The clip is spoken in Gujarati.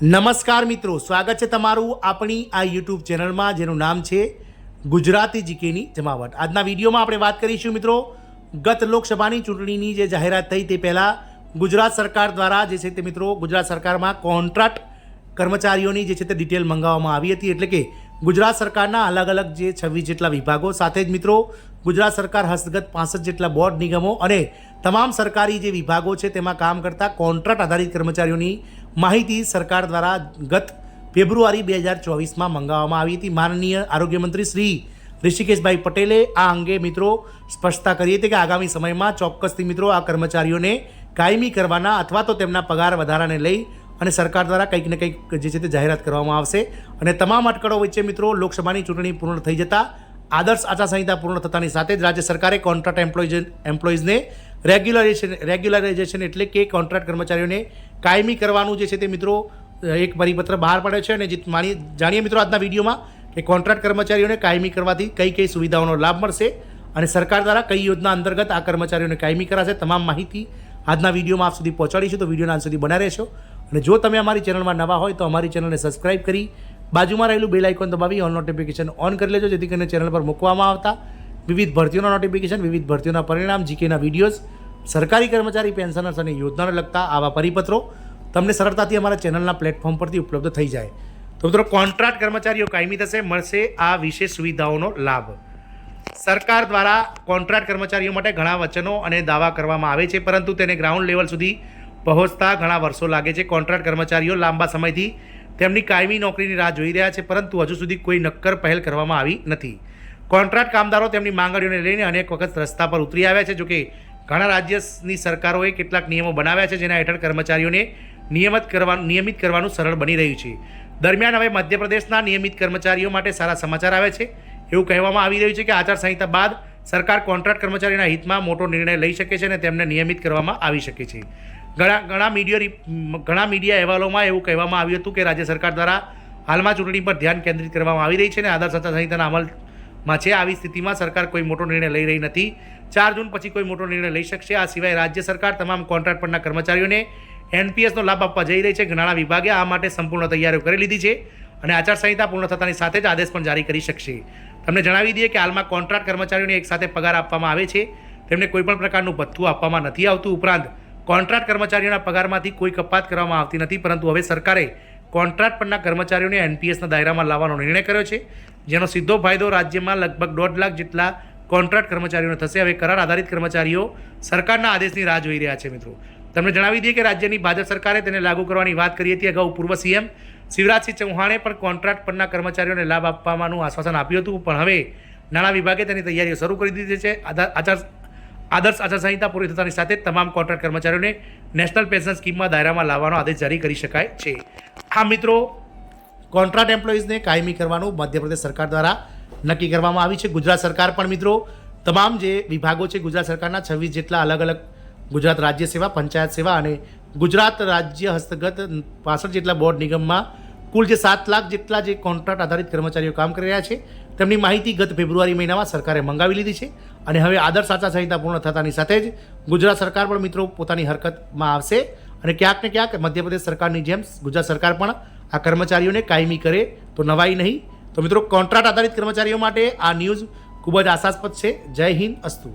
નમસ્કાર મિત્રો, સ્વાગત છે તમારું આપણી આ યુટ્યુબ ચેનલમાં જેનું નામ છે ગુજરાતી જીકેની જમાવટ। આજના વિડીયોમાં આપણે વાત કરીશું મિત્રો ગત લોકસભાની ચૂંટણીની જે જાહેરાત થઈ તે પહેલાં ગુજરાત સરકાર દ્વારા જે છે તે મિત્રો ગુજરાત સરકારમાં કોન્ટ્રાક્ટ કર્મચારીઓની જે છે તે ડિટેલ મંગાવવામાં આવી હતી। એટલે કે ગુજરાત સરકારના અલગ અલગ જે 26 જેટલા વિભાગો સાથે જ મિત્રો ગુજરાત સરકાર હસ્તગત 65 જેટલા બોર્ડ નિગમો અને તમામ સરકારી જે વિભાગો છે તેમાં કામ કરતા કોન્ટ્રાક્ટ આધારિત કર્મચારીઓની માહિતી સરકાર દ્વારા ગત ફેબ્રુઆરી 2024માં મંગાવવામાં આવી હતી। માનનીય આરોગ્ય મંત્રી શ્રી ઋષિકેશભાઈ પટેલે આ અંગે મિત્રો સ્પષ્ટતા કરી હતી કે આગામી સમયમાં ચોક્કસથી મિત્રો આ કર્મચારીઓને કાયમી કરવાના અથવા તો તેમના પગાર વધારાને લઈ અને સરકાર દ્વારા કંઈક ને કંઈક જે છે તે જાહેરાત કરવામાં આવશે। અને તમામ અટકળો વચ્ચે મિત્રો લોકસભાની ચૂંટણી પૂર્ણ થઈ જતાં આદર્શ આચારસંહિતા પૂર્ણ થતાની સાથે જ રાજ્ય સરકારે કોન્ટ્રાક્ટ એમ્પ્લોઈઝને રેગ્યુલરાઇઝેશન એટલે કે કોન્ટ્રાક્ટ કર્મચારીઓને કાયમી કરવાનું જે છે તે મિત્રો એક પરિપત્ર બહાર પાડ્યો છે। અને જાણીએ મિત્રો આજના વિડીયોમાં કે કોન્ટ્રાક્ટ કર્મચારીઓને કાયમી કરવાથી કઈ કઈ સુવિધાઓનો લાભ મળશે અને સરકાર દ્વારા કઈ યોજના અંતર્ગત આ કર્મચારીઓને કાયમી કરાશે, તમામ માહિતી આજના વિડીયોમાં આપ સુધી પહોંચાડીશું। તો વિડીયોના અંત સુધી બના રહેશો અને જો તમે અમારી ચેનલમાં નવા હોય તો અમારી ચેનલને સબસ્ક્રાઇબ કરી બાજુમાં રહેલું બેલ આઇકોન દબાવી ઓલ નોટિફિકેશન ઓન કરી લેજો, જેથી કરીને ચેનલ પર મૂકવામાં આવતા વિવિધ ભરતીઓના નોટિફિકેશન, વિવિધ ભરતીઓના પરિણામ, જીકેના વિડીયોઝ, સરકારી કર્મચારી પેન્શનર્સ અને યોજનાને લગતા આવા પરિપત્રો તમને સરળતાથી અમારા ચેનલના પ્લેટફોર્મ પરથી ઉપલબ્ધ થઈ જાય। તો મિત્રો કોન્ટ્રાક્ટ કર્મચારીઓ કાયમી થશે, મળશે આ વિશેષ સુવિધાઓનો લાભ। સરકાર દ્વારા કોન્ટ્રાક્ટ કર્મચારીઓ માટે ઘણા વચનો અને દાવા કરવામાં આવે છે, પરંતુ તેને ગ્રાઉન્ડ લેવલ સુધી પહોંચતા ઘણા વર્ષો લાગે છે। કોન્ટ્રાક્ટ કર્મચારીઓ લાંબા સમયથી તેમની કાયમી નોકરીની રાહ જોઈ રહ્યા છે, પરંતુ હજુ સુધી કોઈ નક્કર પહેલ કરવામાં આવી નથી। કોન્ટ્રાક્ટ કામદારો તેમની માંગણીઓને લઈને અનેક વખત રસ્તા પર ઉતરી આવ્યા છે। જોકે ઘણા રાજ્યની સરકારોએ કેટલાક નિયમો બનાવ્યા છે જેના હેઠળ કર્મચારીઓને નિયમિત કરવાનું સરળ બની રહ્યું છે। દરમિયાન હવે મધ્યપ્રદેશના નિયમિત કર્મચારીઓ માટે સારા સમાચાર આવે છે। એવું કહેવામાં આવી રહ્યું છે કે આચારસંહિતા બાદ સરકાર કોન્ટ્રાક્ટ કર્મચારીઓના હિતમાં મોટો નિર્ણય લઈ શકે છે અને તેમને નિયમિત કરવામાં આવી શકે છે। ઘણા મીડિયા અહેવાલોમાં એવું કહેવામાં આવ્યું હતું કે રાજ્ય સરકાર દ્વારા હાલમાં ચૂંટણી પર ધ્યાન કેન્દ્રિત કરવામાં આવી રહી છે અને આદર્શ આચારસંહિતાના અમલમાં છે। આવી સ્થિતિમાં સરકાર કોઈ મોટો નિર્ણય લઈ રહી નથી। 4 જૂન પછી કોઈ મોટો નિર્ણય લઈ શકશે। આ સિવાય રાજ્ય સરકાર તમામ કોન્ટ્રાક્ટ પરના કર્મચારીઓને એનપીએસનો લાભ આપવા જઈ રહી છે। નાણાં વિભાગે આ માટે સંપૂર્ણ તૈયારીઓ કરી લીધી છે અને આચારસંહિતા પૂર્ણ થતાની સાથે જ આદેશ પણ જારી કરી શકશે। તમને જણાવી દઈએ કે હાલમાં કોન્ટ્રાક્ટ કર્મચારીઓને એકસાથે પગાર આપવામાં આવે છે, તેમને કોઈપણ પ્રકારનું ભથ્થું આપવામાં નથી આવતું। ઉપરાંત કોન્ટ્રાક્ટ કર્મચારીઓના પગારમાંથી કોઈ કપાત કરવામાં આવતી નથી, પરંતુ હવે સરકારે કોન્ટ્રાક્ટ પરના કર્મચારીઓને એનપીએસના દાયરામાં લાવવાનો નિર્ણય કર્યો છે, જેનો સીધો ફાયદો રાજ્યમાં લગભગ 1.5 લાખ જેટલા કોન્ટ્રાક્ટ કર્મચારીઓને થશે। હવે કરાર આધારિત કર્મચારીઓ સરકારના આદેશની રાહ જોઈ રહ્યા છે। મિત્રો તમને જણાવી દઈએ કે રાજ્યની ભાજપ સરકારે તેને લાગુ કરવાની વાત કરી હતી। અગાઉ પૂર્વ સીએમ શિવરાજસિંહ ચૌહાણે પણ કોન્ટ્રાક્ટ પરના કર્મચારીઓને લાભ આપવાનું આશ્વાસન આપ્યું હતું, પણ હવે નાણાં વિભાગે તેની તૈયારીઓ શરૂ કરી દીધી છે। આદર્શ આચારસંહિતા પૂરી થતાની સાથે તમામ કોન્ટ્રાક્ટ કર્મચારીઓને નેશનલ પેન્શન સ્કીમમાં દાયરામાં લાવવાનો આદેશ જારી કરી શકાય છે। આ મિત્રો કોન્ટ્રાક્ટ એમ્પ્લોઈઝને કાયમી કરવાનું મધ્યપ્રદેશ સરકાર દ્વારા નક્કી કરવામાં આવી છે। ગુજરાત સરકાર પણ મિત્રો તમામ જે વિભાગો છે ગુજરાત સરકારના 26 જેટલા અલગ અલગ ગુજરાત રાજ્ય સેવા, પંચાયત સેવા અને ગુજરાત રાજ્ય હસ્તગત 65 જેટલા બોર્ડ નિગમમાં કુલ જે 7 લાખ જેટલા જે કોન્ટ્રાક્ટ આધારિત કર્મચારીઓ કામ કરી રહ્યા છે તેમની માહિતી ગત ફેબ્રુઆરી મહિનામાં સરકારે મંગાવી લીધી છે અને હવે આદર્શ આચારસંહિતા પૂર્ણ થતાની સાથે જ ગુજરાત સરકાર પણ મિત્રો પોતાની હરકતમાં આવશે અને ક્યાંક ને ક્યાંક મધ્યપ્રદેશ સરકારની જેમ ગુજરાત સરકાર પણ આ કર્મચારીઓને કાયમી કરે તો નવાઈ નહીં। તો મિત્રો કોન્ટ્રાક્ટ આધારિત કર્મચારીઓ માટે આ ન્યૂઝ ખૂબ જ આશાસ્પદ છે। જય હિન્દ, અસ્તુ।